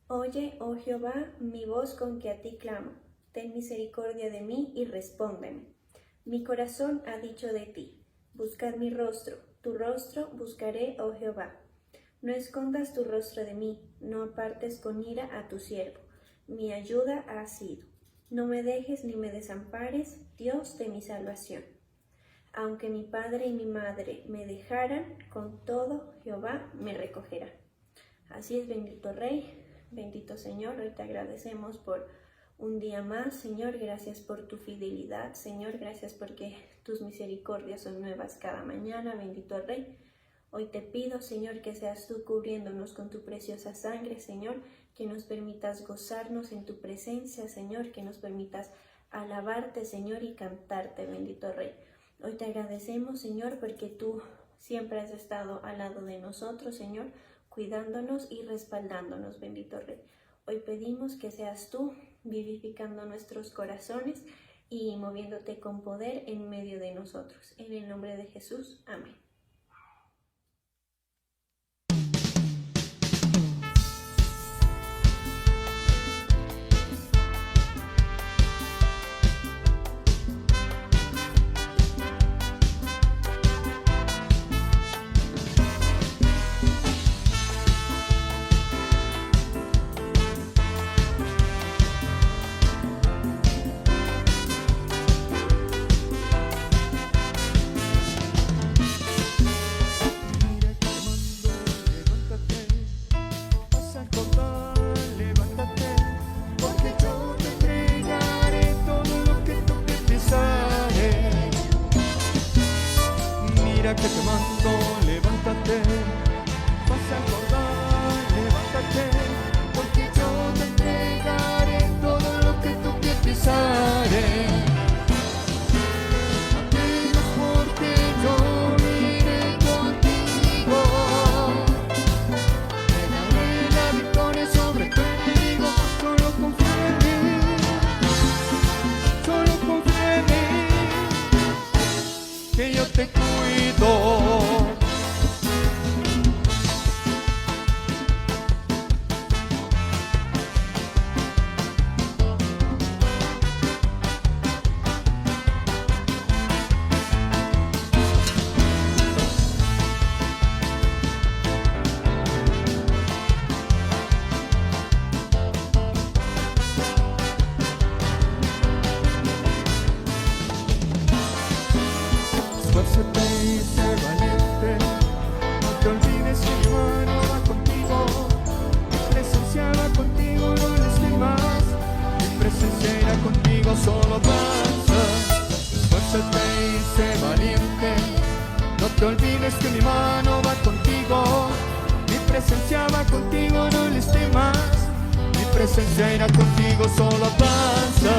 Oye, oh Jehová, mi voz con que a ti clamo. Ten misericordia de mí y respóndeme. Mi corazón ha dicho de ti, buscad mi rostro, tu rostro buscaré, oh Jehová. No escondas tu rostro de mí, no apartes con ira a tu siervo. Mi ayuda ha sido. No me dejes ni me desampares, Dios de mi salvación. Aunque mi padre y mi madre me dejaran, con todo Jehová me recogerá. Así es, bendito Rey, bendito Señor, hoy te agradecemos por un día más. Señor, gracias por tu fidelidad. Señor, gracias porque tus misericordias son nuevas cada mañana, bendito Rey. Hoy te pido, Señor, que seas tú cubriéndonos con tu preciosa sangre, Señor, que nos permitas gozarnos en tu presencia, Señor, que nos permitas alabarte, Señor, y cantarte, bendito Rey. Hoy te agradecemos, Señor, porque tú siempre has estado al lado de nosotros, Señor, cuidándonos y respaldándonos, bendito Rey. Hoy pedimos que seas tú vivificando nuestros corazones y moviéndote con poder en medio de nosotros. En el nombre de Jesús, amén. Que te mando, levántate, vas a acordar, levántate, porque yo te entregaré todo lo que tú pies pisaré. Apenas porque yo iré contigo, te daré la victoria sobre tu enemigo. Solo confía en mí, solo confía en mí, que yo te cuido. Esfuérzate y sé valiente, no te olvides que mi mano va contigo, mi presencia va contigo, no les temas, mi presencia irá contigo, solo avanza. Esfuérzate y sé valiente, no te olvides que mi mano va contigo, mi presencia va contigo, no les temas, mi presencia irá contigo, solo avanza.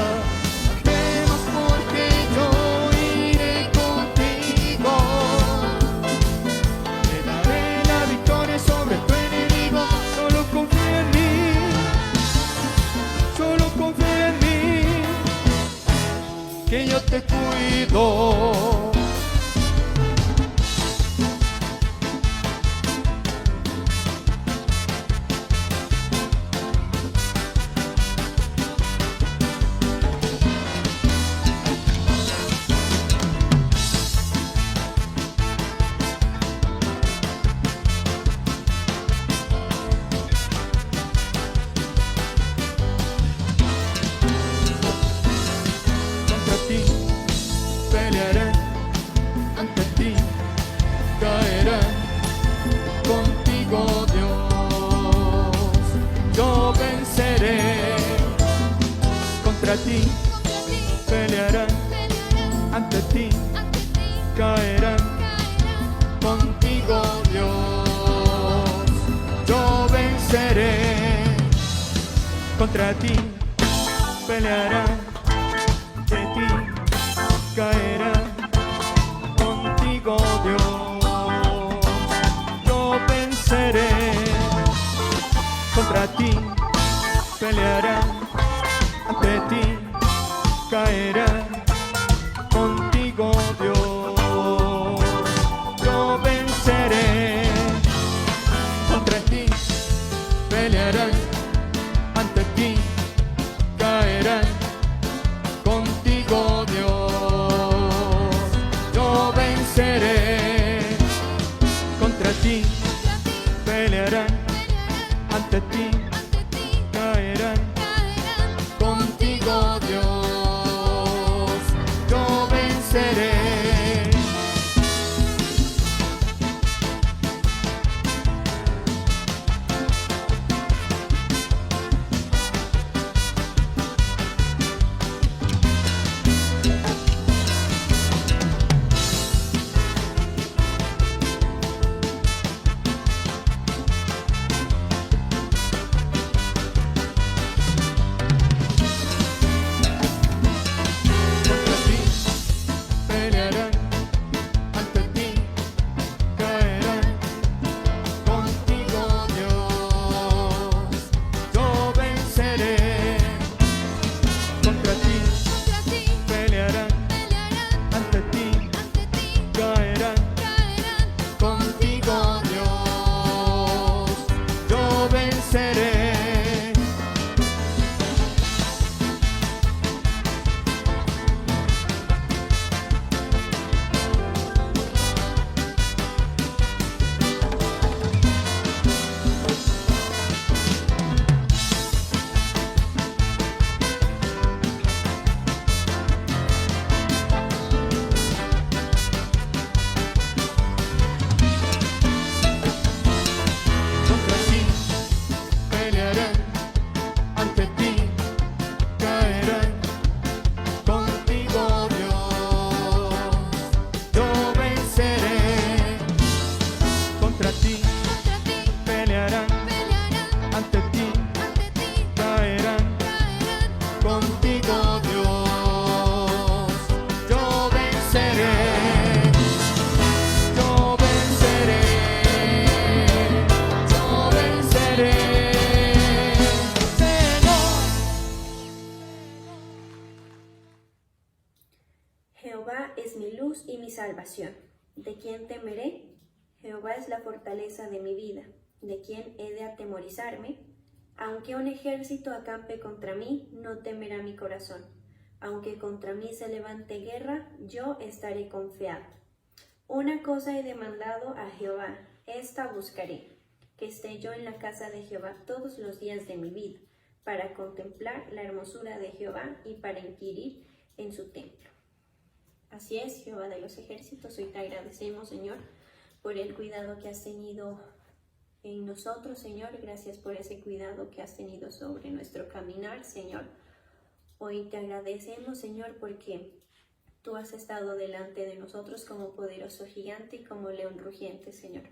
Que yo te cuido. Pelearé ti pelearán, ante ti caerán, contigo Dios yo venceré. Contra ti pelearán, ante ti caerán, contigo Dios yo venceré. Contra ti pelearán, ante ti caerán, contigo Dios yo venceré. Contra ti pelearán, ante ti caerán, contigo Dios yo venceré. Contra ti pelearán, ante ti caerán, contigo Dios yo venceré. Jehová es mi luz y mi salvación. ¿De quién temeré? Jehová es la fortaleza de mi vida. ¿De quién he de atemorizarme? Aunque un ejército acampe contra mí, no temerá mi corazón. Aunque contra mí se levante guerra, yo estaré confiado. Una cosa he demandado a Jehová, esta buscaré, que esté yo en la casa de Jehová todos los días de mi vida, para contemplar la hermosura de Jehová y para inquirir en su templo. Así es, Jehová de los ejércitos, hoy te agradecemos, Señor, por el cuidado que has tenido en nosotros, Señor. Gracias por ese cuidado que has tenido sobre nuestro caminar, Señor. Hoy te agradecemos, Señor, porque tú has estado delante de nosotros como poderoso gigante y como león rugiente, Señor.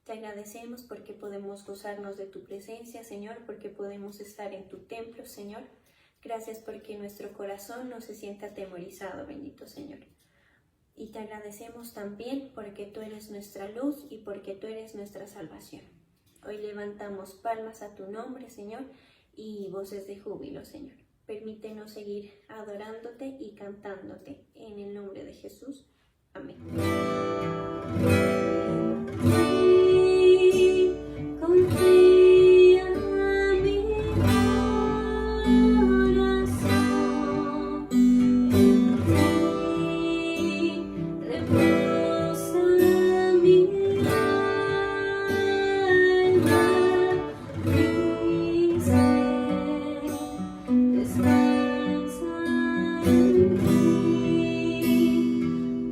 Te agradecemos porque podemos gozarnos de tu presencia, Señor, porque podemos estar en tu templo, Señor. Gracias porque nuestro corazón no se sienta atemorizado, bendito Señor. Y te agradecemos también porque tú eres nuestra luz y porque tú eres nuestra salvación. Hoy levantamos palmas a tu nombre, Señor, y voces de júbilo, Señor. Permítenos seguir adorándote y cantándote. En el nombre de Jesús. Amén.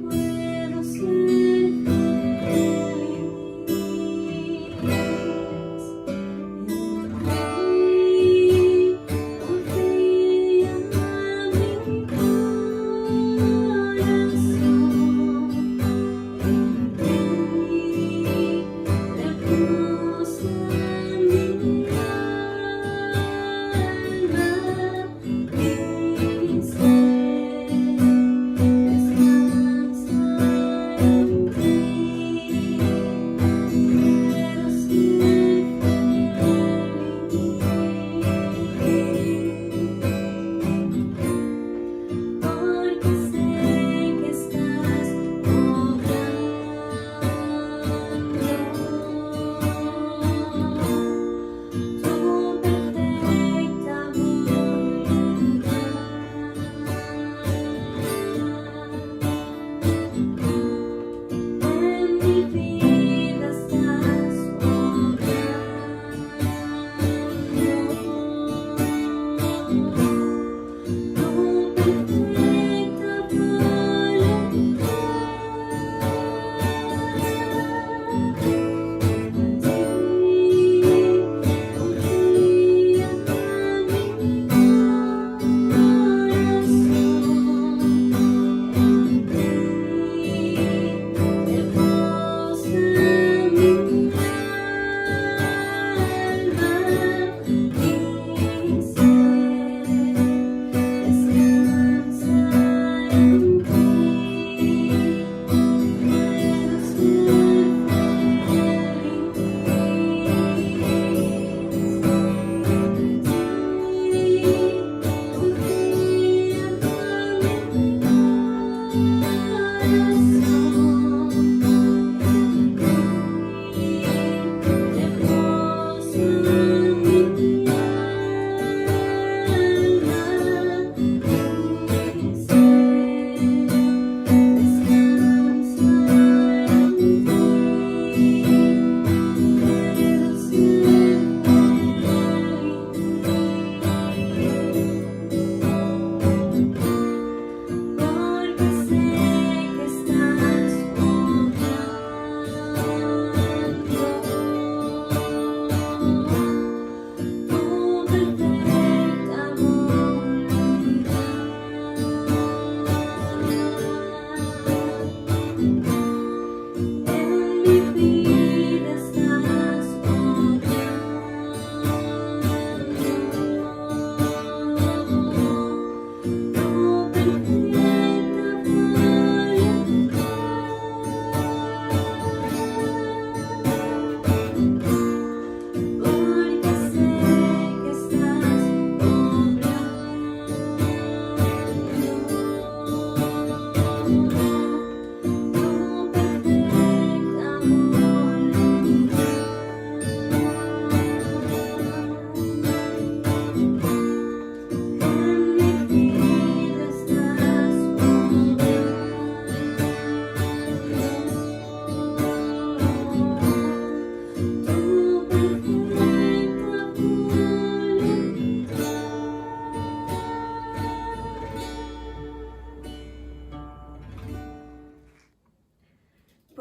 Puedo ser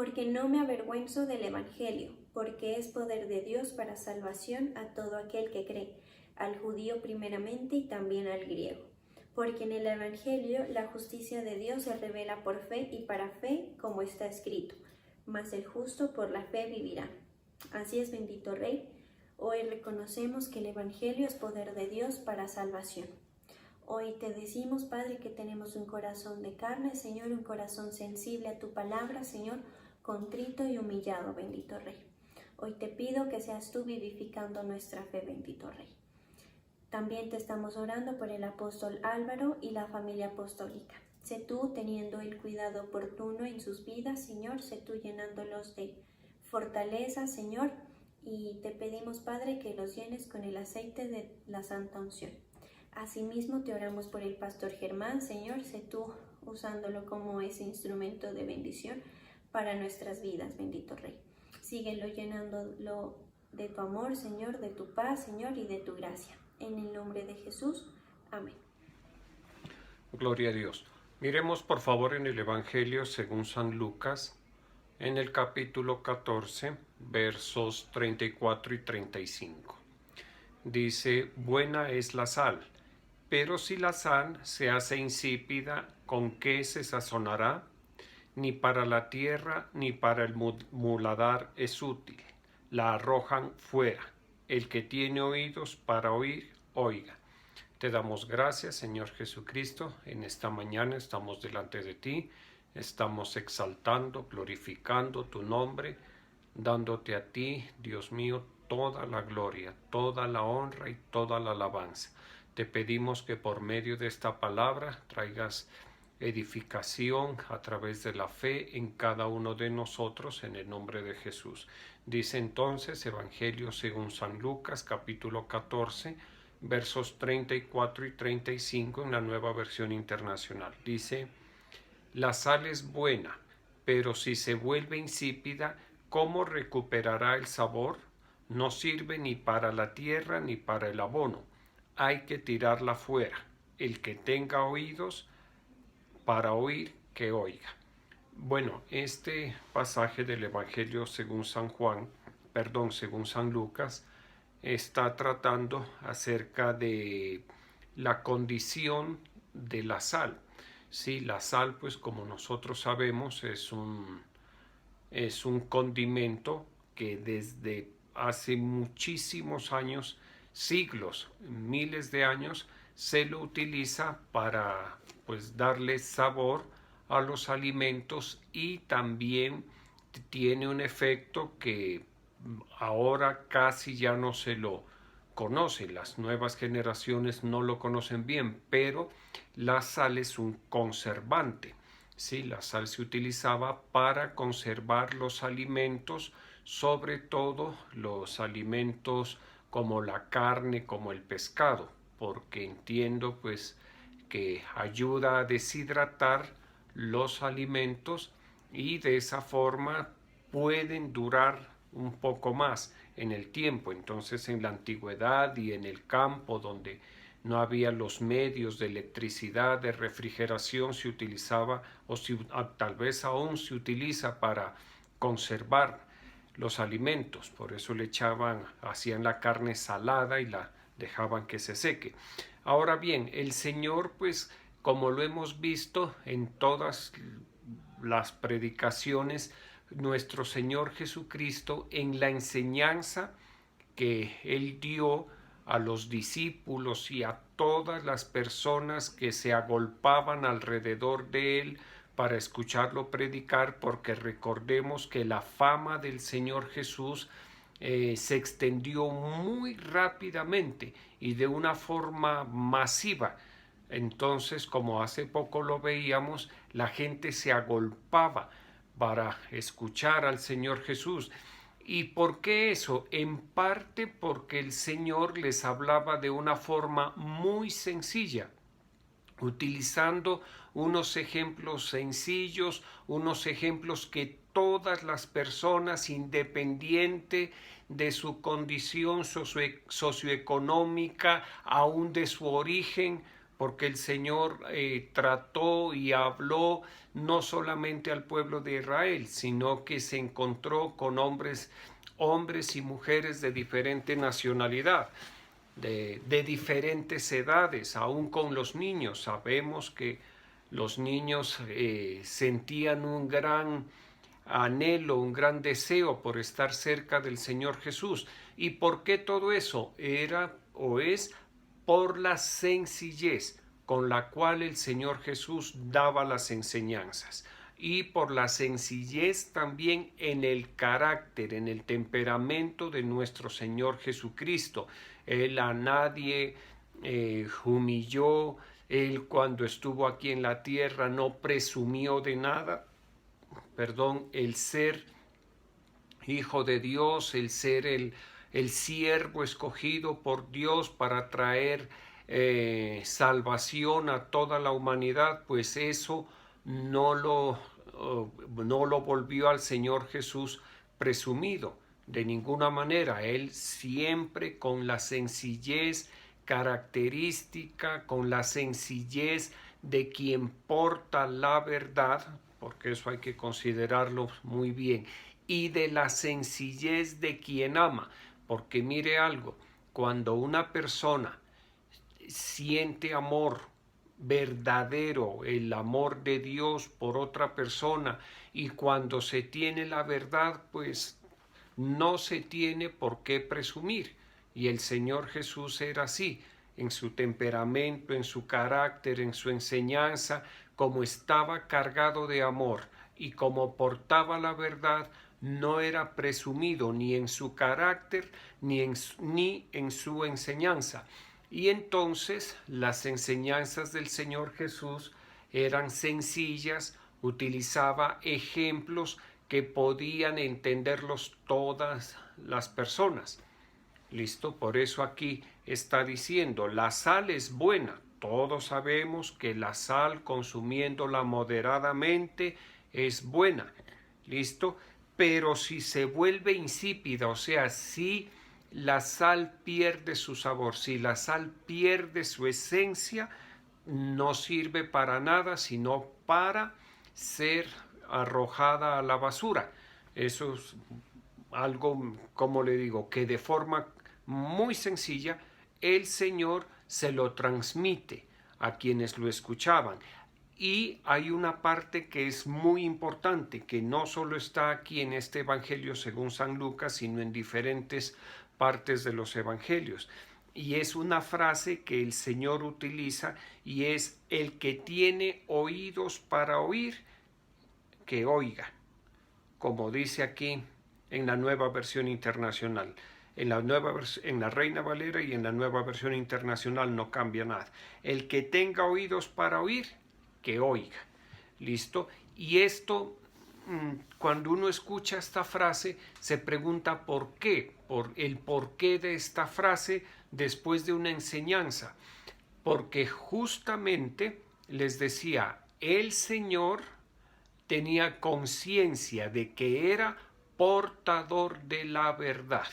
Porque no me avergüenzo del Evangelio, porque es poder de Dios para salvación a todo aquel que cree, al judío primeramente y también al griego. Porque en el Evangelio la justicia de Dios se revela por fe y para fe, como está escrito, mas el justo por la fe vivirá. Así es, bendito Rey, hoy reconocemos que el Evangelio es poder de Dios para salvación. Hoy te decimos, Padre, que tenemos un corazón de carne, Señor, un corazón sensible a tu palabra, Señor, contrito y humillado, bendito Rey. Hoy te pido que seas tú vivificando nuestra fe, bendito Rey. También te estamos orando por el apóstol Álvaro y la familia apostólica. Sé tú teniendo el cuidado oportuno en sus vidas, Señor, sé tú llenándolos de fortaleza, Señor, y te pedimos, Padre, que los llenes con el aceite de la santa unción. Asimismo, te oramos por el pastor Germán, Señor, sé tú usándolo como ese instrumento de bendición para nuestras vidas, bendito Rey. Síguelo llenándolo de tu amor, Señor, de tu paz, Señor, y de tu gracia. En el nombre de Jesús. Amén. Gloria a Dios. Miremos por favor en el Evangelio según San Lucas, en el capítulo 14, versos 34 y 35. Dice, buena es la sal, pero si la sal se hace insípida, ¿con qué se sazonará? Ni para la tierra ni para el muladar es útil. La arrojan fuera. El que tiene oídos para oír, oiga. Te damos gracias, Señor Jesucristo. En esta mañana estamos delante de ti. Estamos exaltando, glorificando tu nombre, dándote a ti, Dios mío, toda la gloria, toda la honra y toda la alabanza. Te pedimos que por medio de esta palabra traigas edificación a través de la fe en cada uno de nosotros, en el nombre de Jesús. Dice entonces Evangelio según San Lucas, capítulo 14, versos 34 y 35 en la Nueva Versión Internacional. Dice, la sal es buena, pero si se vuelve insípida, ¿cómo recuperará el sabor? No sirve ni para la tierra ni para el abono. Hay que tirarla fuera. el que tenga oídos para oír, que oiga. Bueno, este pasaje del Evangelio según según San Lucas, está tratando acerca de la condición de la sal. Sí, la sal, pues como nosotros sabemos, es un condimento que desde hace muchísimos años, siglos, miles de años, se lo utiliza para pues darle sabor a los alimentos, y también tiene un efecto que ahora casi ya no se lo conoce, las nuevas generaciones no lo conocen bien, pero la sal es un conservante. Sí, la sal se utilizaba para conservar los alimentos, sobre todo los alimentos como la carne, como el pescado, porque entiendo pues que ayuda a deshidratar los alimentos y de esa forma pueden durar un poco más en el tiempo. Entonces, en la antigüedad y en el campo, donde no había los medios de electricidad, de refrigeración, se utilizaba, o tal vez aún se utiliza para conservar los alimentos. Por eso le hacían la carne salada y la dejaban que se seque. Ahora bien, el Señor, pues, como lo hemos visto en todas las predicaciones, nuestro Señor Jesucristo, en la enseñanza que Él dio a los discípulos y a todas las personas que se agolpaban alrededor de Él para escucharlo predicar, porque recordemos que la fama del Señor Jesús se extendió muy rápidamente y de una forma masiva. Entonces, como hace poco lo veíamos, la gente se agolpaba para escuchar al Señor Jesús. ¿Y por qué eso? En parte porque el Señor les hablaba de una forma muy sencilla, utilizando unos ejemplos sencillos, unos ejemplos que todas las personas, independiente de su condición socioeconómica, aún de su origen, porque el Señor trató y habló no solamente al pueblo de Israel, sino que se encontró con hombres y mujeres de diferente nacionalidad, de diferentes edades, aún con los niños. Sabemos que los niños sentían un gran anhelo, un gran deseo por estar cerca del Señor Jesús. ¿Y por qué todo eso? Era o es por la sencillez con la cual el Señor Jesús daba las enseñanzas, y por la sencillez también en el carácter, en el temperamento de nuestro Señor Jesucristo. Él a nadie humilló. Él, cuando estuvo aquí en la tierra, no presumió de nada. El ser Hijo de Dios, el ser el siervo escogido por Dios para traer salvación a toda la humanidad, pues eso no lo volvió al Señor Jesús presumido de ninguna manera. Él siempre con la sencillez característica, con la sencillez de quien porta la verdad, porque eso hay que considerarlo muy bien, y de la sencillez de quien ama, porque mire algo, cuando una persona siente amor verdadero, el amor de Dios por otra persona, y cuando se tiene la verdad, pues no se tiene por qué presumir. Y el Señor Jesús era así, en su temperamento, en su carácter, en su enseñanza, como estaba cargado de amor y como portaba la verdad, no era presumido ni en su carácter ni en su enseñanza. Y entonces las enseñanzas del Señor Jesús eran sencillas, utilizaba ejemplos que podían entenderlos todas las personas. ¿Listo? Por eso aquí está diciendo, la sal es buena. Todos sabemos que la sal, consumiéndola moderadamente, es buena. ¿Listo? Pero si se vuelve insípida, o sea, si la sal pierde su sabor, si la sal pierde su esencia, no sirve para nada sino para ser arrojada a la basura. Eso es algo, como le digo, que de forma muy sencilla el Señor se lo transmite a quienes lo escuchaban. Y hay una parte que es muy importante, que no solo está aquí en este Evangelio según San Lucas, sino en diferentes partes de los Evangelios. Y es una frase que el Señor utiliza y es: el que tiene oídos para oír, que oiga. Como dice aquí en la Nueva Versión Internacional. En la Reina Valera y en la Nueva Versión Internacional no cambia nada. El que tenga oídos para oír, que oiga. ¿Listo? Y esto, cuando uno escucha esta frase, se pregunta por qué, por el porqué de esta frase después de una enseñanza. Porque justamente les decía, el Señor tenía conciencia de que era portador de la verdad.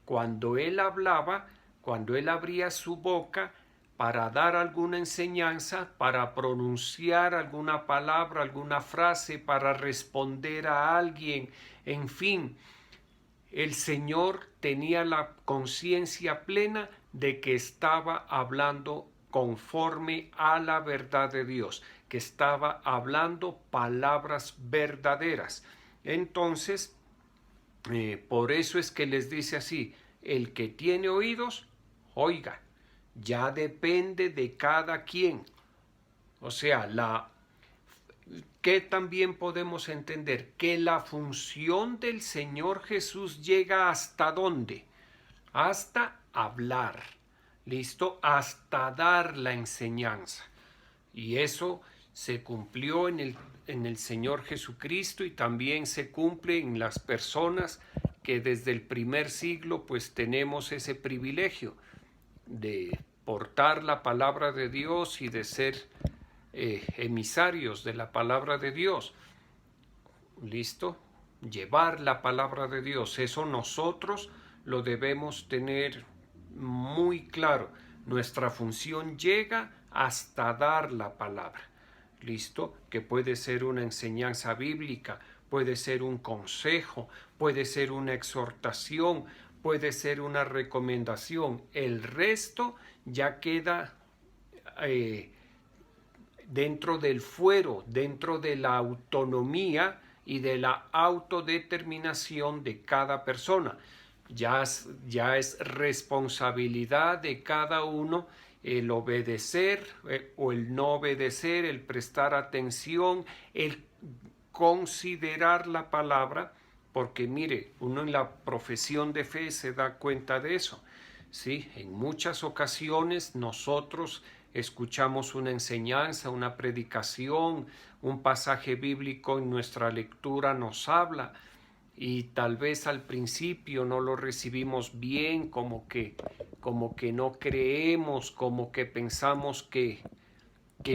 Cuando él hablaba, cuando él abría su boca para dar alguna enseñanza, para pronunciar alguna palabra, alguna frase, para responder a alguien, en fin, el Señor tenía la conciencia plena de que estaba hablando conforme a la verdad de Dios, que estaba hablando palabras verdaderas. Entonces, por eso es que les dice así: el que tiene oídos, oiga. Ya depende de cada quien. O sea, que también podemos entender que la función del Señor Jesús llega hasta ¿dónde? Hasta hablar, ¿listo? Hasta dar la enseñanza. Y eso se cumplió en el Señor Jesucristo y también se cumple en las personas que desde el primer siglo pues tenemos ese privilegio de portar la palabra de Dios y de ser emisarios de la palabra de Dios. ¿Listo? Llevar la palabra de Dios, eso nosotros lo debemos tener muy claro. Nuestra función llega hasta dar la palabra. ¿Listo? Que puede ser una enseñanza bíblica, puede ser un consejo, puede ser una exhortación, puede ser una recomendación. El resto ya queda dentro del fuero, dentro de la autonomía y de la autodeterminación de cada persona. Ya es responsabilidad de cada uno el obedecer o el no obedecer, el prestar atención, el considerar la palabra, porque mire, uno en la profesión de fe se da cuenta de eso. ¿Sí? En muchas ocasiones nosotros escuchamos una enseñanza, una predicación, un pasaje bíblico en nuestra lectura nos habla y tal vez al principio no lo recibimos bien, como que no creemos, como que pensamos que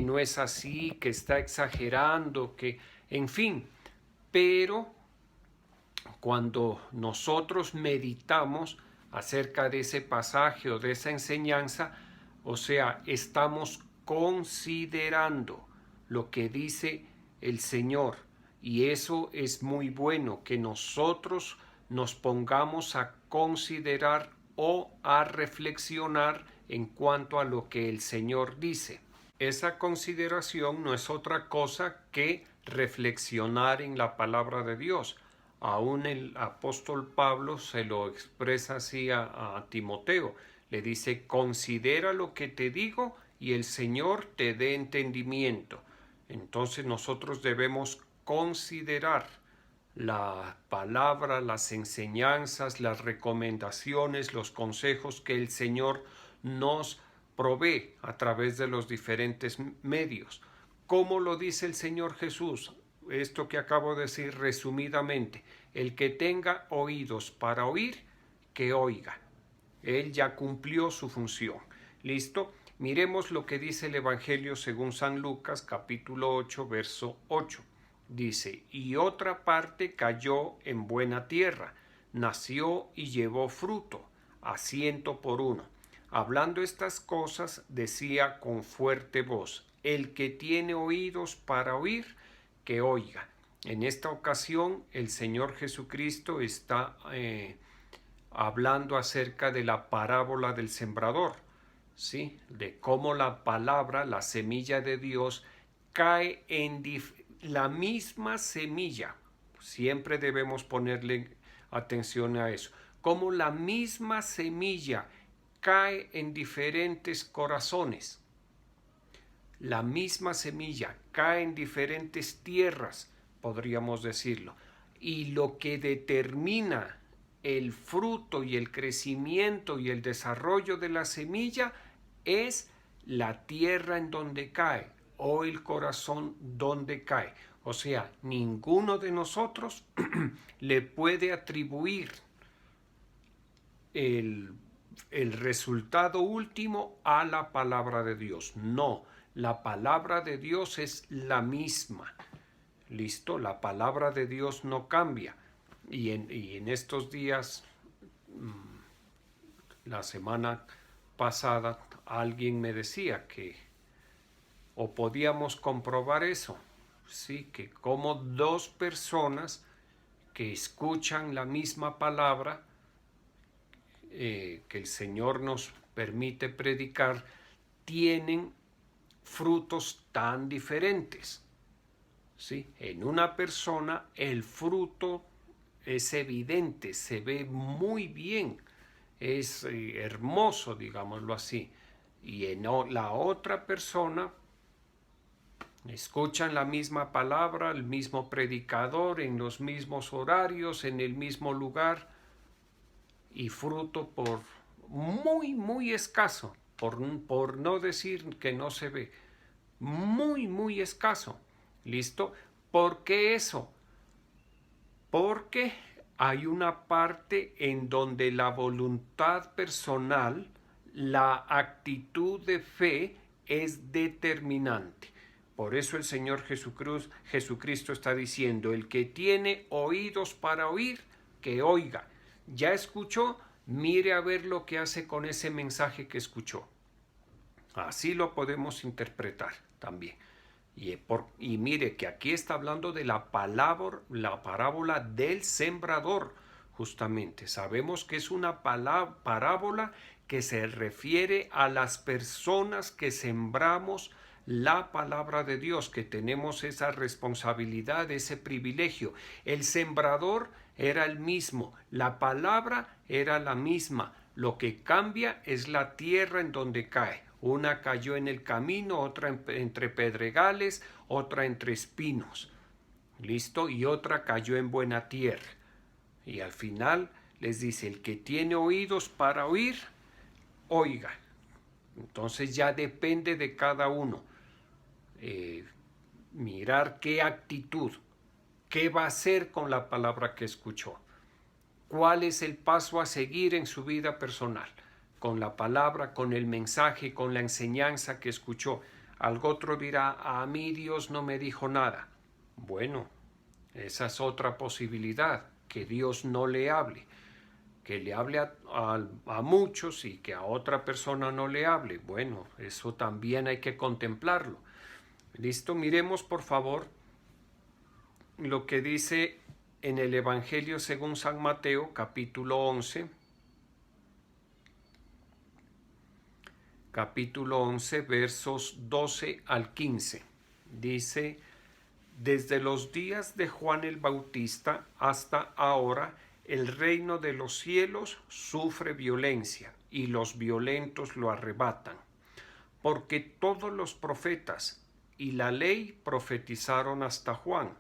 no es así, que está exagerando, que en fin, pero cuando nosotros meditamos acerca de ese pasaje o de esa enseñanza, o sea, estamos considerando lo que dice el Señor, y eso es muy bueno, que nosotros nos pongamos a considerar o a reflexionar en cuanto a lo que el Señor dice. Esa consideración no es otra cosa que reflexionar en la palabra de Dios. Aún el apóstol Pablo se lo expresa así a Timoteo. Le dice: considera lo que te digo y el Señor te dé entendimiento. Entonces nosotros debemos considerar la palabra, las enseñanzas, las recomendaciones, los consejos que el Señor nos provee a través de los diferentes medios. ¿Cómo lo dice el Señor Jesús? Esto que acabo de decir resumidamente: el que tenga oídos para oír, que oiga. Él ya cumplió su función. ¿Listo? Miremos lo que dice el Evangelio según San Lucas, capítulo 8, verso 8. Dice: y otra parte cayó en buena tierra, nació y llevó fruto, a 100 por 1. hablando estas cosas, decía con fuerte voz: el que tiene oídos para oír, que oiga. En esta ocasión, el Señor Jesucristo está hablando acerca de la parábola del sembrador, ¿sí? De cómo la palabra, la semilla de Dios, cae en la misma semilla. Siempre debemos ponerle atención a eso. Cómo la misma semilla cae en diferentes corazones. La misma semilla cae en diferentes tierras, podríamos decirlo. Y lo que determina el fruto y el crecimiento y el desarrollo de la semilla es la tierra en donde cae o el corazón donde cae. O sea, ninguno de nosotros le puede atribuir el resultado último a la palabra de Dios. No, la palabra de Dios es la misma. ¿Listo? La palabra de Dios no cambia. Y en estos días, la semana pasada, alguien me decía que, o podíamos comprobar eso, sí, que como dos personas que escuchan la misma palabra que el Señor nos permite predicar, tienen frutos tan diferentes. ¿Sí? En una persona el fruto es evidente, se ve muy bien, es hermoso, digámoslo así. Y en la otra persona escuchan la misma palabra, el mismo predicador, en los mismos horarios, en el mismo lugar, y fruto por muy escaso, por no decir que no se ve, muy escaso. ¿Listo? ¿Por qué eso? Porque hay una parte en donde la voluntad personal, la actitud de fe es determinante. Por eso el Señor Jesucristo está diciendo: el que tiene oídos para oír, que oiga. ¿Ya escuchó? Mire a ver lo que hace con ese mensaje que escuchó. Así lo podemos interpretar también. Y mire que aquí está hablando de la parábola del sembrador, justamente. Sabemos que es una parábola que se refiere a las personas que sembramos la palabra de Dios, que tenemos esa responsabilidad, ese privilegio. El sembrador era el mismo, la palabra era la misma. Lo que cambia es la tierra en donde cae. Una cayó en el camino, otra entre pedregales, otra entre espinos. ¿Listo? Y otra cayó en buena tierra. Y al final les dice: el que tiene oídos para oír, oiga. Entonces ya depende de cada uno mirar qué actitud, qué va a hacer con la palabra que escuchó. ¿Cuál es el paso a seguir en su vida personal? Con la palabra, con el mensaje, con la enseñanza que escuchó. Algo otro dirá: a mí Dios no me dijo nada. Bueno, esa es otra posibilidad, que Dios no le hable, que le hable a muchos y que a otra persona no le hable. Bueno, eso también hay que contemplarlo. ¿Listo? Miremos por favor lo que dice en el Evangelio según San Mateo, capítulo 11, versos 12 al 15. Dice: desde los días de Juan el Bautista hasta ahora, el reino de los cielos sufre violencia y los violentos lo arrebatan, porque todos los profetas y la ley profetizaron hasta Juan.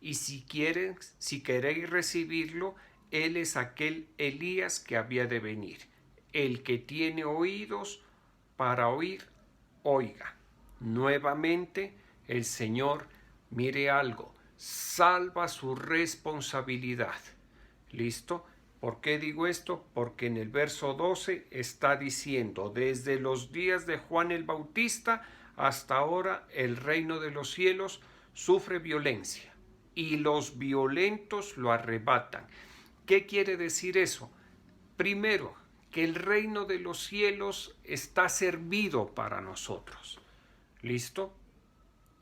Y si queréis recibirlo, él es aquel Elías que había de venir. El que tiene oídos para oír, oiga. Nuevamente el Señor, mire algo, salva su responsabilidad. ¿Listo? ¿Por qué digo esto? Porque en el verso 12 está diciendo: desde los días de Juan el Bautista hasta ahora el reino de los cielos sufre violencia y los violentos lo arrebatan. ¿Qué quiere decir eso? Primero, que el reino de los cielos está servido para nosotros. ¿Listo?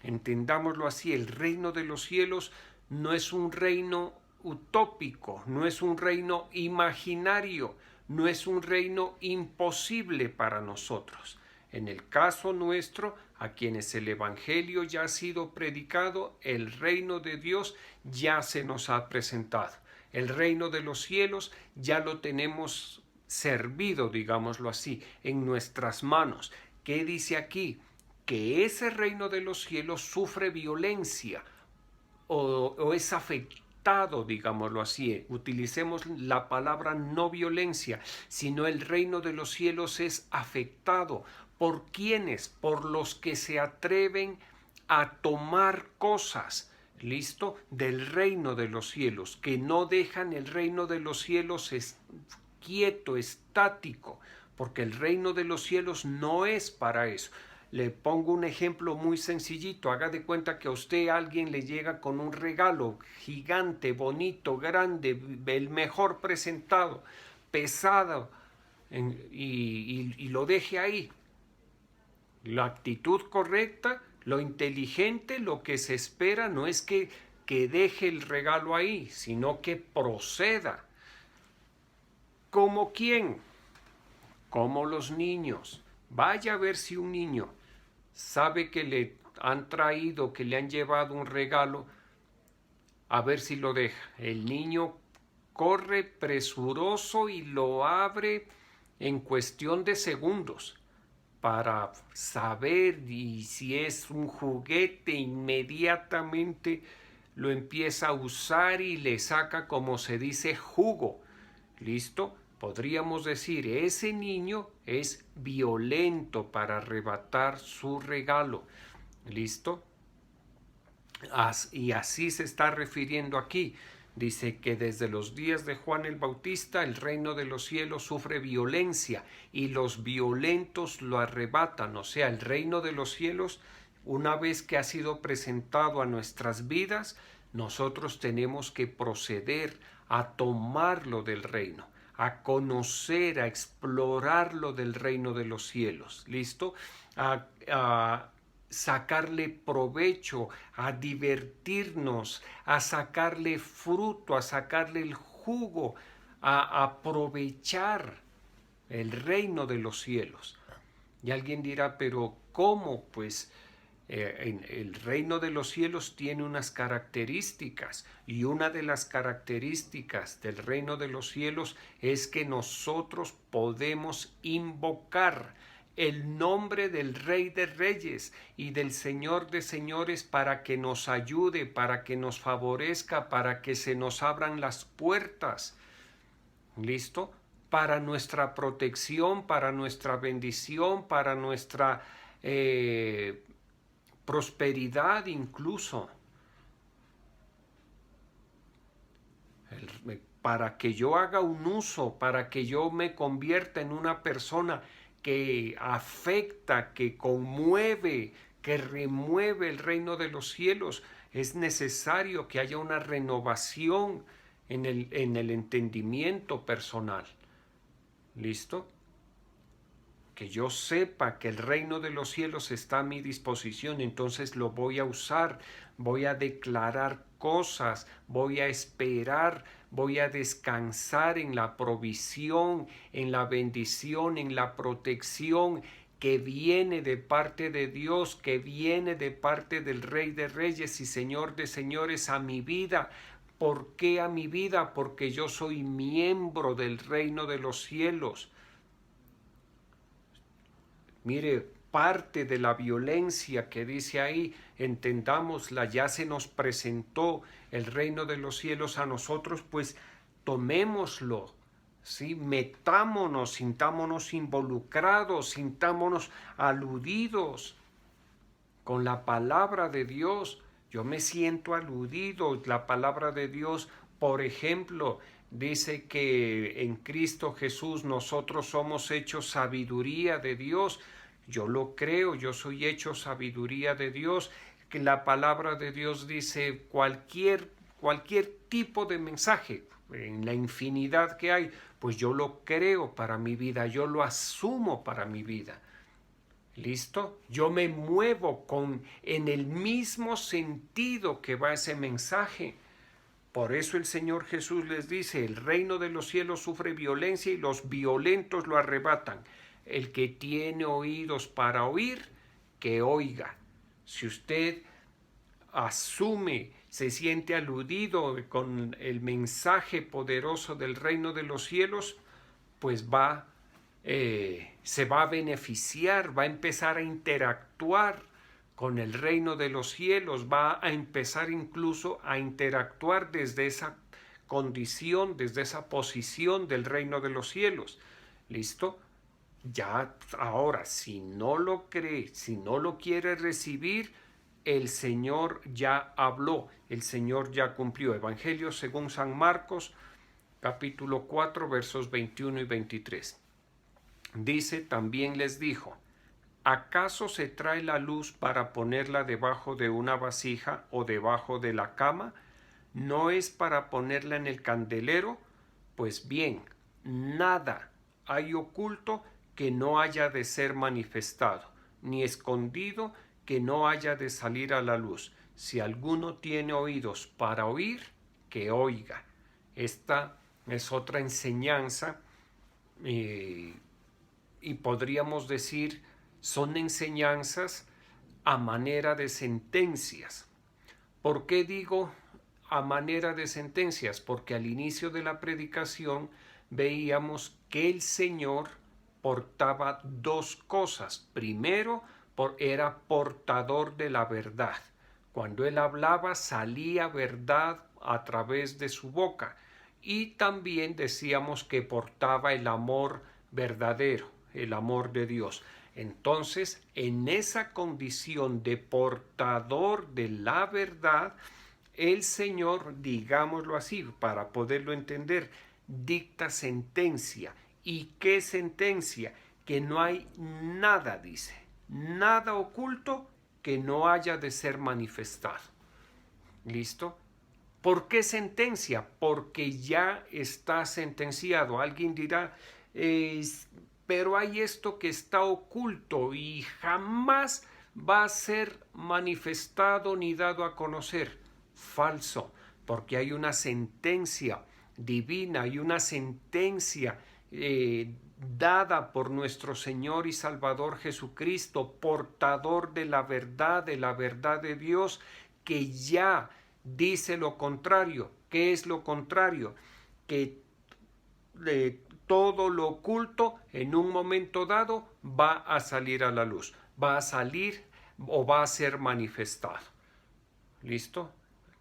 Entendámoslo así, el reino de los cielos no es un reino utópico, no es un reino imaginario, no es un reino imposible para nosotros. En el caso nuestro, a quienes el Evangelio ya ha sido predicado, el reino de Dios ya se nos ha presentado. El reino de los cielos ya lo tenemos servido, digámoslo así, en nuestras manos. ¿Qué dice aquí? Que ese reino de los cielos sufre violencia o es afectado, digámoslo así. Utilicemos la palabra no violencia, sino el reino de los cielos es afectado. ¿Por quiénes? Por los que se atreven a tomar cosas, ¿listo? Del reino de los cielos, que no dejan el reino de los cielos quieto, estático, porque el reino de los cielos no es para eso. Le pongo un ejemplo muy sencillito. Haga de cuenta que a usted alguien le llega con un regalo gigante, bonito, grande, el mejor presentado, pesado, y lo deje ahí. La actitud correcta, lo inteligente, lo que se espera no es que deje el regalo ahí, sino que proceda. ¿Como quién? Como los niños. Vaya a ver si un niño sabe que le han traído, que le han llevado un regalo, a ver si lo deja. El niño corre presuroso y lo abre en cuestión de segundos para saber, y si es un juguete inmediatamente lo empieza a usar y le saca, como se dice, jugo. ¿Listo? Podríamos decir, ese niño es violento para arrebatar su regalo. ¿Listo? Y así se está refiriendo aquí. Dice que desde los días de Juan el Bautista el reino de los cielos sufre violencia y los violentos lo arrebatan. O sea, el reino de los cielos, una vez que ha sido presentado a nuestras vidas, nosotros tenemos que proceder a tomarlo del reino, a conocer, a explorarlo del reino de los cielos. ¿Listo? A sacarle provecho, a divertirnos, a sacarle fruto, a sacarle el jugo, a aprovechar el reino de los cielos. Y alguien dirá, pero ¿cómo? Pues el reino de los cielos tiene unas características, y una de las características del reino de los cielos es que nosotros podemos invocar el nombre del Rey de Reyes y del Señor de Señores para que nos ayude, para que nos favorezca, para que se nos abran las puertas. ¿Listo? Para nuestra protección, para nuestra bendición, para nuestra prosperidad incluso. Para que yo haga un uso, para que yo me convierta en una persona que afecta, que conmueve, que remueve el reino de los cielos, es necesario que haya una renovación en el entendimiento personal. ¿Listo? Que yo sepa que el reino de los cielos está a mi disposición, entonces lo voy a usar, voy a declarar cosas, voy a esperar, voy a descansar en la provisión, en la bendición, en la protección que viene de parte de Dios, que viene de parte del Rey de Reyes y Señor de Señores a mi vida. ¿Por qué a mi vida? Porque yo soy miembro del reino de los cielos. Mire, parte de la violencia que dice ahí, entendámosla, ya se nos presentó el reino de los cielos a nosotros, pues tomémoslo, ¿sí? Metámonos, sintámonos involucrados, sintámonos aludidos con la palabra de Dios. Yo me siento aludido. La palabra de Dios, por ejemplo, dice que en Cristo Jesús nosotros somos hechos sabiduría de Dios. Yo lo creo, yo soy hecho sabiduría de Dios. Que la palabra de Dios dice cualquier tipo de mensaje, en la infinidad que hay, pues yo lo creo para mi vida, yo lo asumo para mi vida. ¿Listo? Yo me muevo en el mismo sentido que va ese mensaje. Por eso el Señor Jesús les dice, el reino de los cielos sufre violencia y los violentos lo arrebatan. El que tiene oídos para oír, que oiga. Si usted asume, se siente aludido con el mensaje poderoso del reino de los cielos, pues se va a beneficiar, va a empezar a interactuar con el reino de los cielos, va a empezar incluso a interactuar desde esa condición, desde esa posición del reino de los cielos. ¿Listo? Ya ahora, si no lo cree, si no lo quiere recibir, el Señor ya habló, el Señor ya cumplió. Evangelio según San Marcos, capítulo 4, versos 21 y 23. Dice, también les dijo, ¿acaso se trae la luz para ponerla debajo de una vasija o debajo de la cama? ¿No es para ponerla en el candelero? Pues bien, nada hay oculto que no haya de ser manifestado, ni escondido que no haya de salir a la luz. Si alguno tiene oídos para oír, que oiga. Esta es otra enseñanza y podríamos decir son enseñanzas a manera de sentencias. ¿Por qué digo a manera de sentencias? Porque al inicio de la predicación veíamos que el Señor portaba dos cosas. Primero, era portador de la verdad. Cuando él hablaba, salía verdad a través de su boca. Y también decíamos que portaba el amor verdadero, el amor de Dios. Entonces, en esa condición de portador de la verdad, el Señor, digámoslo así, para poderlo entender, dicta sentencia. ¿Y qué sentencia? Que no hay nada, dice, nada oculto que no haya de ser manifestado. ¿Listo? ¿Por qué sentencia? Porque ya está sentenciado. Alguien dirá, pero hay esto que está oculto y jamás va a ser manifestado ni dado a conocer. Falso, porque hay una sentencia divina, hay una sentencia dada por nuestro Señor y Salvador Jesucristo, portador de la verdad de Dios, que ya dice lo contrario. ¿Qué es lo contrario? Que todo lo oculto en un momento dado va a salir a la luz, va a salir o va a ser manifestado. ¿Listo?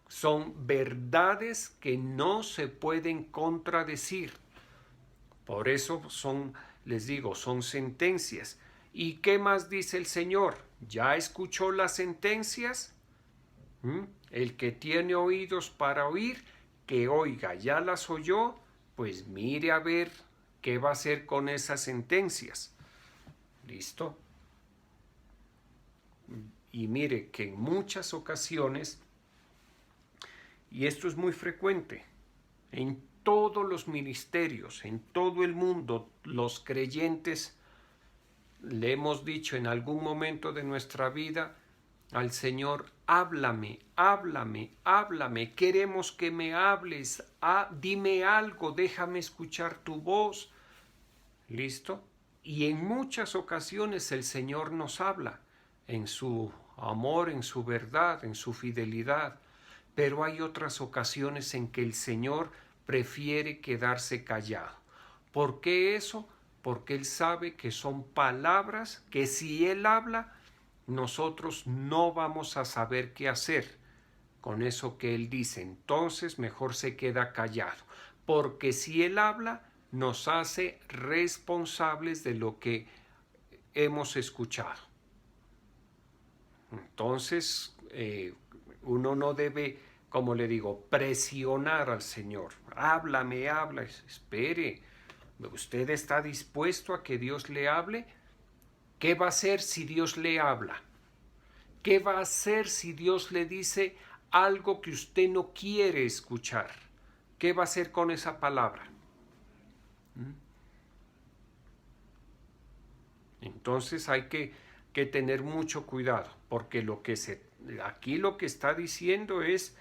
Son verdades que no se pueden contradecir. Por eso les digo, son sentencias. ¿Y qué más dice el Señor? ¿Ya escuchó las sentencias? El que tiene oídos para oír, que oiga. ¿Ya las oyó? Pues mire a ver qué va a hacer con esas sentencias. ¿Listo? Y mire que en muchas ocasiones, y esto es muy frecuente, en todos los ministerios, en todo el mundo, los creyentes le hemos dicho en algún momento de nuestra vida al Señor, háblame, háblame, háblame, queremos que me hables, dime algo, déjame escuchar tu voz. ¿Listo? Y en muchas ocasiones el Señor nos habla en su amor, en su verdad, en su fidelidad, pero hay otras ocasiones en que el Señor prefiere quedarse callado. ¿Por qué eso? Porque Él sabe que son palabras que si Él habla, nosotros no vamos a saber qué hacer con eso que Él dice. Entonces mejor se queda callado. Porque si Él habla, nos hace responsables de lo que hemos escuchado. Entonces, uno no debe, como le digo, presionar al Señor. Háblame, habla, espere. ¿Usted está dispuesto a que Dios le hable? ¿Qué va a hacer si Dios le habla? ¿Qué va a hacer si Dios le dice algo que usted no quiere escuchar? ¿Qué va a hacer con esa palabra? Entonces hay que tener mucho cuidado, porque aquí lo que está diciendo es,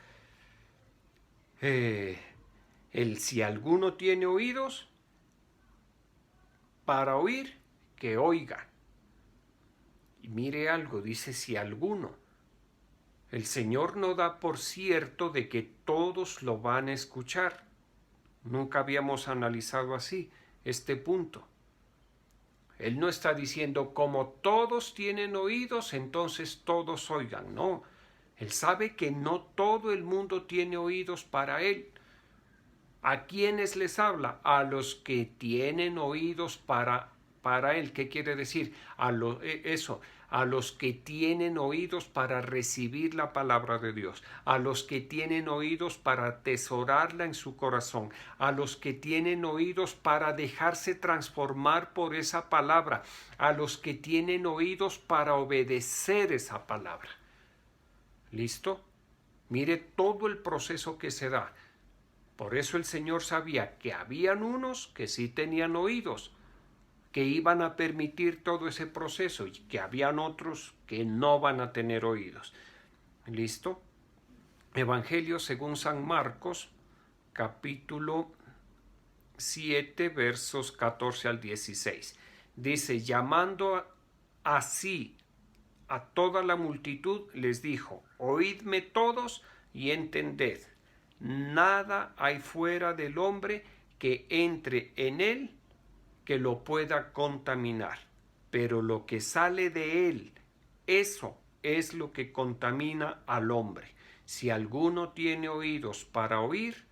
si alguno tiene oídos para oír, que oiga. Y mire algo, dice si alguno. El Señor no da por cierto de que todos lo van a escuchar. Nunca habíamos analizado así este punto. Él no está diciendo como todos tienen oídos, entonces todos oigan. No, Él sabe que no todo el mundo tiene oídos para Él. ¿A quiénes les habla? A los que tienen oídos para Él. ¿Qué quiere decir? A los que tienen oídos para recibir la palabra de Dios, a los que tienen oídos para atesorarla en su corazón, a los que tienen oídos para dejarse transformar por esa palabra, a los que tienen oídos para obedecer esa palabra. ¿Listo? Mire todo el proceso que se da. Por eso el Señor sabía que habían unos que sí tenían oídos, que iban a permitir todo ese proceso, y que habían otros que no van a tener oídos. ¿Listo? Evangelio según San Marcos, capítulo 7, versos 14 al 16. Dice, llamando así a toda la multitud, les dijo, oídme todos y entended. Nada hay fuera del hombre que entre en él que lo pueda contaminar, pero lo que sale de él, eso es lo que contamina al hombre. Si alguno tiene oídos para oír,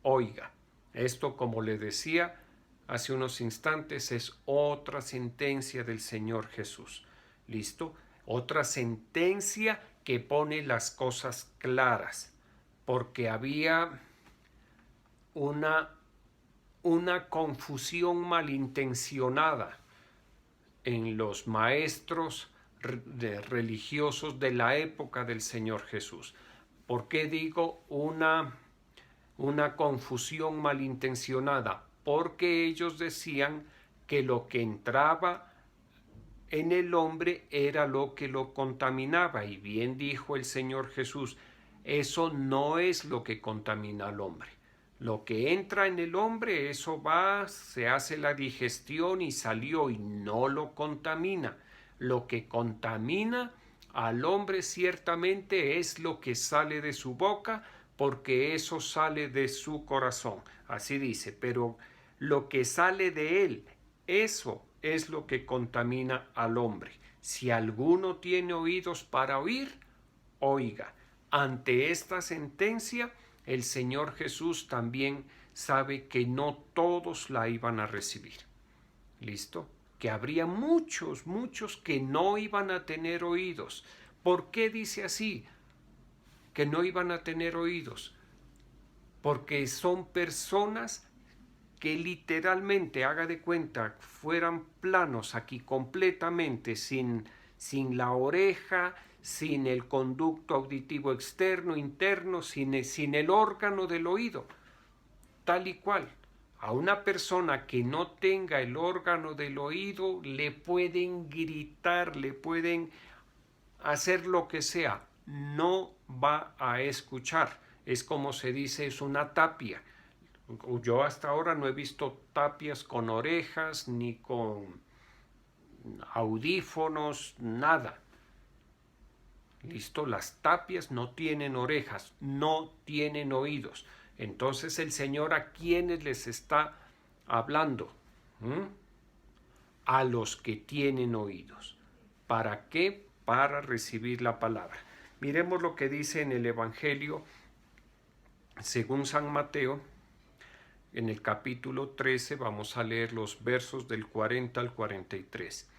oiga. Esto, como le decía hace unos instantes, es otra sentencia del Señor Jesús. ¿Listo? Otra sentencia que pone las cosas claras, porque había una confusión malintencionada en los maestros religiosos de la época del Señor Jesús. ¿Por qué digo una confusión malintencionada? Porque ellos decían que lo que entraba en el hombre era lo que lo contaminaba, y bien dijo el Señor Jesús, eso no es lo que contamina al hombre. Lo que entra en el hombre, eso va, se hace la digestión y salió, y no lo contamina. Lo que contamina al hombre ciertamente es lo que sale de su boca, porque eso sale de su corazón. Así dice, pero lo que sale de él, eso es lo que contamina al hombre. Si alguno tiene oídos para oír, oiga. Ante esta sentencia, el Señor Jesús también sabe que no todos la iban a recibir. ¿Listo? Que habría muchos que no iban a tener oídos. ¿Por qué dice así? Que no iban a tener oídos. Porque son personas que literalmente, haga de cuenta, fueran planos aquí completamente, sin la oreja, sin el conducto auditivo externo, interno, sin el órgano del oído, tal y cual. A una persona que no tenga el órgano del oído le pueden gritar, le pueden hacer lo que sea, no va a escuchar. Es como se dice, es una tapia. Yo hasta ahora no he visto tapias con orejas ni con audífonos, nada. ¿Listo? Las tapias no tienen orejas, no tienen oídos. Entonces el Señor, ¿a quiénes les está hablando? A los que tienen oídos. ¿Para qué? Para recibir la palabra. Miremos lo que dice en el Evangelio según San Mateo, en el capítulo 13, vamos a leer los versos del 40 al 43.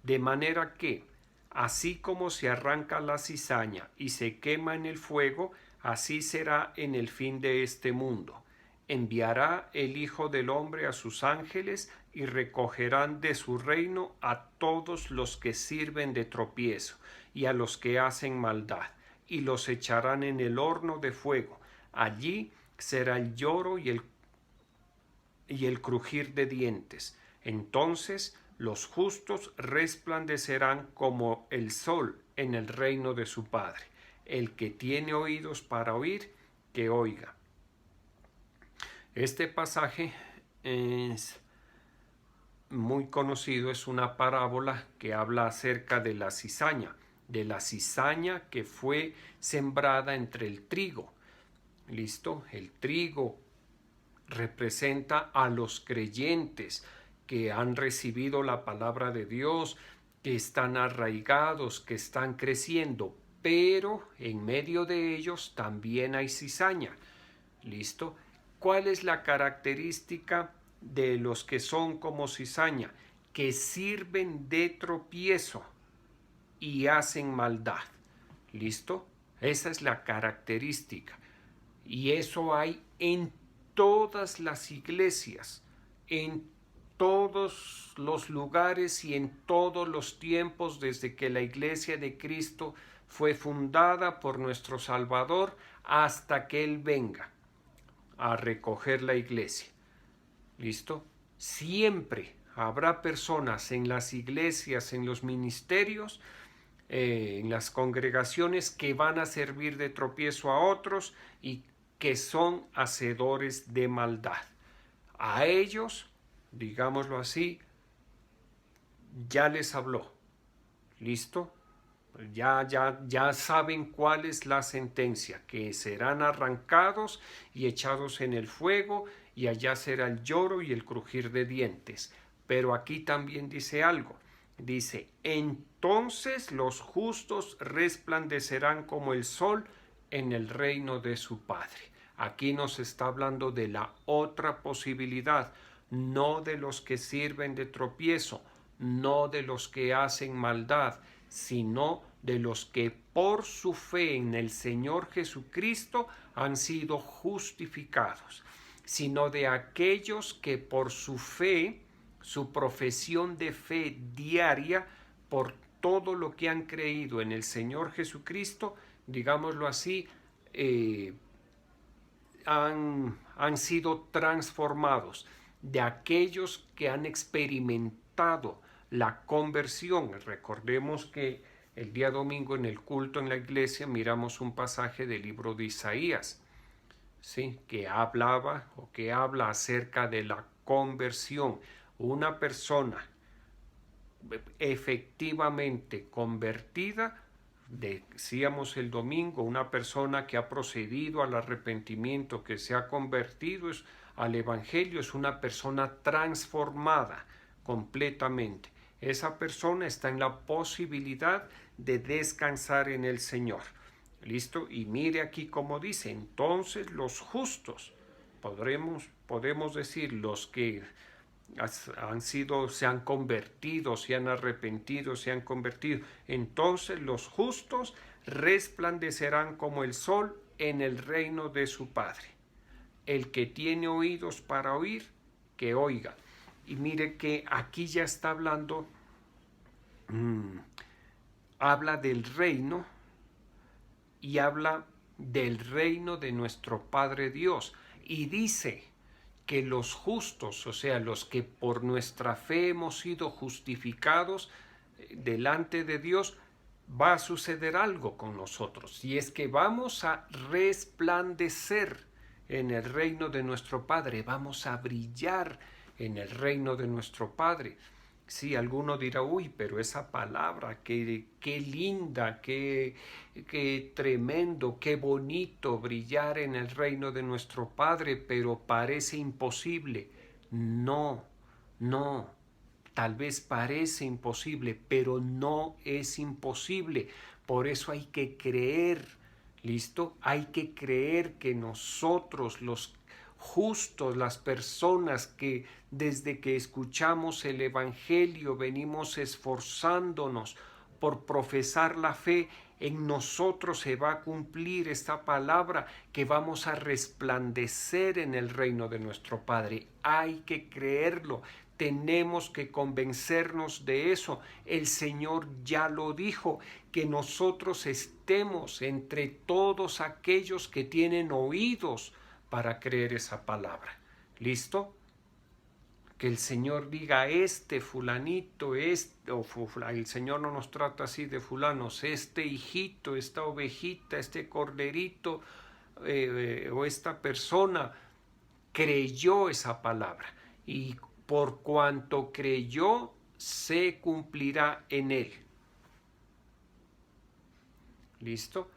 De manera que, así como se arranca la cizaña y se quema en el fuego, así será en el fin de este mundo. Enviará el Hijo del Hombre a sus ángeles y recogerán de su reino a todos los que sirven de tropiezo y a los que hacen maldad, y los echarán en el horno de fuego. Allí será el lloro y el crujir de dientes. Entonces los justos resplandecerán como el sol en el reino de su Padre. El que tiene oídos para oír, que oiga. Este pasaje es muy conocido, es una parábola que habla acerca de la cizaña que fue sembrada entre el trigo. ¿Listo? El trigo representa a los creyentes que han recibido la palabra de Dios, que están arraigados, que están creciendo, pero en medio de ellos también hay cizaña. ¿Listo? ¿Cuál es la característica de los que son como cizaña? Que sirven de tropiezo y hacen maldad. ¿Listo? Esa es la característica. Y eso hay en todas las iglesias, en todos los lugares y en todos los tiempos desde que la Iglesia de Cristo fue fundada por nuestro Salvador hasta que Él venga a recoger la iglesia. ¿Listo? Siempre habrá personas en las iglesias, en los ministerios, en las congregaciones que van a servir de tropiezo a otros y que son hacedores de maldad. A ellos, digámoslo así, ya les habló. ¿Listo? Ya saben cuál es la sentencia, que serán arrancados y echados en el fuego, y allá será el lloro y el crujir de dientes. Pero aquí también dice algo. Dice, entonces los justos resplandecerán como el sol en el reino de su Padre. Aquí nos está hablando de la otra posibilidad, no de los que sirven de tropiezo, no de los que hacen maldad, sino de los que por su fe en el Señor Jesucristo han sido justificados, sino de aquellos que por su fe, su profesión de fe diaria, por todo lo que han creído en el Señor Jesucristo, digámoslo así, han sido transformados, de aquellos que han experimentado la conversión. Recordemos que el día domingo en el culto en la iglesia miramos un pasaje del libro de Isaías, ¿sí? Que habla acerca de la conversión. Una persona efectivamente convertida, decíamos el domingo, una persona que ha procedido al arrepentimiento, que se ha convertido al evangelio, es una persona transformada completamente. Esa persona está en la posibilidad de descansar en el Señor. ¿Listo? Y mire aquí cómo dice, entonces los justos, podemos decir los que se han convertido, se han arrepentido, se han convertido, entonces los justos resplandecerán como el sol en el reino de su Padre. El que tiene oídos para oír, que oiga. Y mire que aquí ya está hablando, habla del reino y habla del reino de nuestro Padre Dios. Y dice que los justos, o sea, los que por nuestra fe hemos sido justificados delante de Dios, va a suceder algo con nosotros. Y es que vamos a resplandecer en el reino de nuestro Padre, vamos a brillar en el reino de nuestro Padre. Sí, alguno dirá, uy, pero esa palabra, qué linda, qué tremendo, qué bonito brillar en el reino de nuestro Padre, pero parece imposible. No, tal vez parece imposible, pero no es imposible. Por eso hay que creer, ¿listo? Hay que creer que nosotros, los justos, las personas que desde que escuchamos el Evangelio venimos esforzándonos por profesar la fe, en nosotros se va a cumplir esta palabra, que vamos a resplandecer en el reino de nuestro Padre. Hay que creerlo, tenemos que convencernos de eso. El Señor ya lo dijo, que nosotros estemos entre todos aquellos que tienen oídos para creer esa palabra. ¿Listo? Que el Señor diga, este fulanito, el Señor no nos trata así de fulanos, este hijito, esta ovejita, este corderito o esta persona creyó esa palabra, y por cuanto creyó, se cumplirá en él. ¿Listo?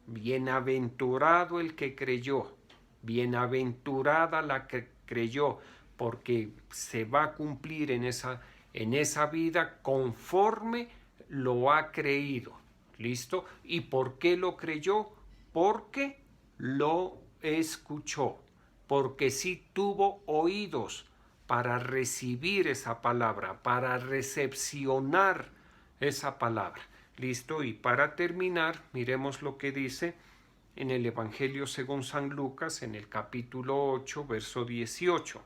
Bienaventurado el que creyó, bienaventurada la que creyó, porque se va a cumplir en esa vida conforme lo ha creído. ¿Listo? ¿Y por qué lo creyó? Porque lo escuchó, porque sí tuvo oídos para recibir esa palabra, para recepcionar esa palabra. ¿Listo? Y para terminar, miremos lo que dice en el Evangelio según San Lucas, en el capítulo 8, verso 18.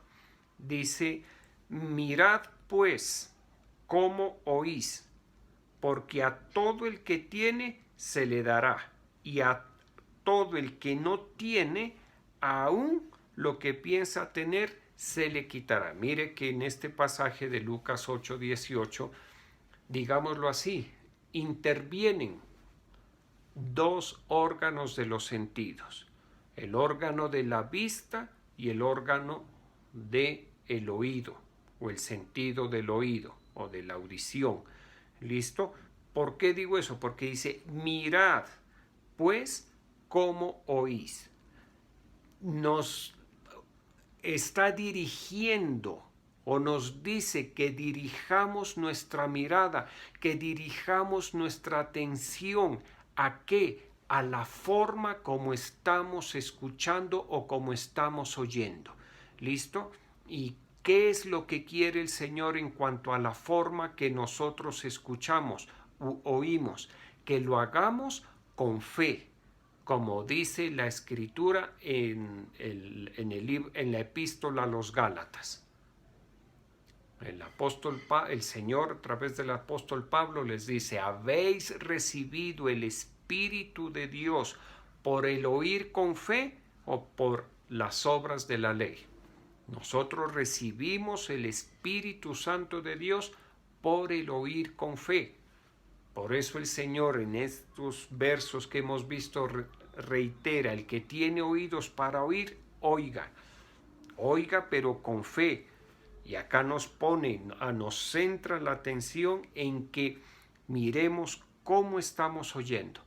Dice, mirad pues cómo oís, porque a todo el que tiene se le dará, y a todo el que no tiene, aún lo que piensa tener se le quitará. Mire que en este pasaje de Lucas 8, 18, digámoslo así, intervienen dos órganos de los sentidos, el órgano de la vista y el órgano del oído, o el sentido del oído o de la audición. ¿Listo? ¿Por qué digo eso? Porque dice, mirad pues cómo oís. Nos está dirigiendo o nos dice que dirijamos nuestra mirada, que dirijamos nuestra atención. ¿A qué? A la forma como estamos escuchando o como estamos oyendo. ¿Listo? ¿Y qué es lo que quiere el Señor en cuanto a la forma que nosotros escuchamos u oímos? Que lo hagamos con fe, como dice la Escritura en la epístola a los Gálatas. El Señor a través del apóstol Pablo les dice, habéis recibido el Espíritu de Dios por el oír con fe o por las obras de la ley. Nosotros recibimos el Espíritu Santo de Dios por el oír con fe. Por eso el Señor en estos versos que hemos visto reitera, el que tiene oídos para oír, oiga. Oiga, pero con fe. Y acá nos centra la atención en que miremos cómo estamos oyendo.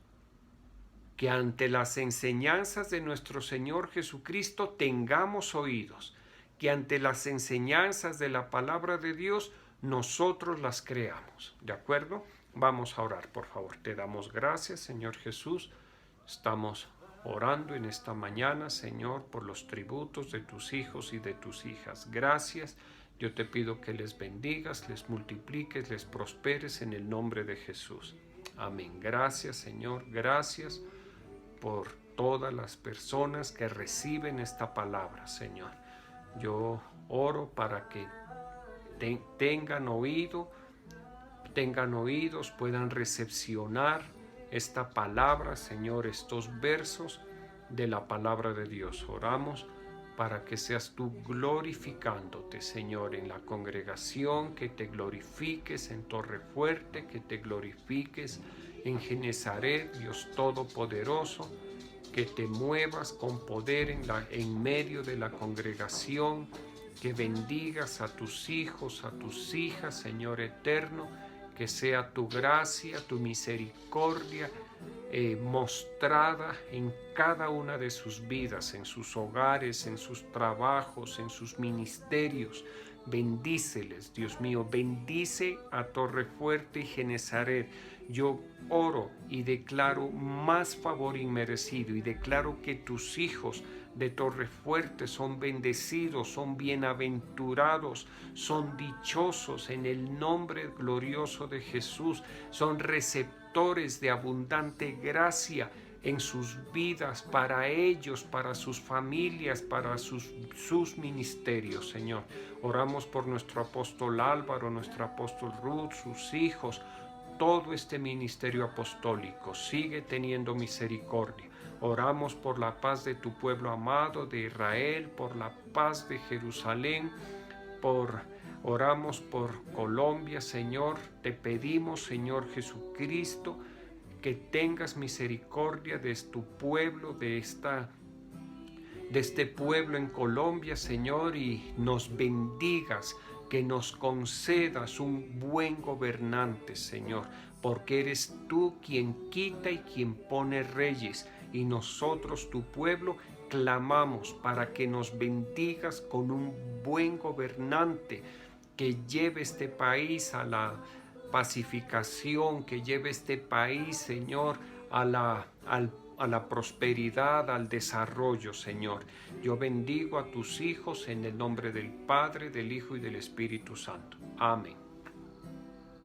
Que ante las enseñanzas de nuestro Señor Jesucristo tengamos oídos. Que ante las enseñanzas de la palabra de Dios nosotros las creamos. ¿De acuerdo? Vamos a orar, por favor. Te damos gracias, Señor Jesús. Estamos orando en esta mañana, Señor, por los tributos de tus hijos y de tus hijas. Gracias. Yo te pido que les bendigas, les multipliques, les prosperes en el nombre de Jesús. Amén. Gracias, Señor. Gracias por todas las personas que reciben esta palabra, Señor. Yo oro para que tengan oídos, puedan recepcionar esta palabra, Señor, estos versos de la palabra de Dios. Oramos para que seas tú glorificándote, Señor, en la congregación, que te glorifiques en Torrefuerte, que te glorifiques en Genezaret, Dios Todopoderoso, que te muevas con poder en medio de la congregación, que bendigas a tus hijos, a tus hijas, Señor eterno, que sea tu gracia, tu misericordia mostrada en cada una de sus vidas, en sus hogares, en sus trabajos, en sus ministerios. Bendíceles, Dios mío, bendice a Torrefuerte y Genezaret. Yo oro y declaro más favor inmerecido y declaro que tus hijos de Torrefuerte son bendecidos, son bienaventurados, son dichosos en el nombre glorioso de Jesús, son receptores de abundante gracia en sus vidas, para ellos, para sus familias, para sus ministerios, Señor. Oramos por nuestro apóstol Álvaro, nuestro apóstol Ruth, sus hijos, todo este ministerio apostólico. Sigue teniendo misericordia. Oramos por la paz de tu pueblo amado, de Israel, por la paz de Jerusalén, oramos por Colombia, Señor. Te pedimos, Señor Jesucristo, que tengas misericordia de tu pueblo, de este pueblo en Colombia, Señor, y nos bendigas, que nos concedas un buen gobernante, Señor, porque eres tú quien quita y quien pone reyes, y nosotros, tu pueblo, clamamos para que nos bendigas con un buen gobernante que lleve este país a la pacificación, que lleve este país, Señor, a la prosperidad, al desarrollo, Señor. Yo bendigo a tus hijos en el nombre del Padre, del Hijo y del Espíritu Santo. Amén.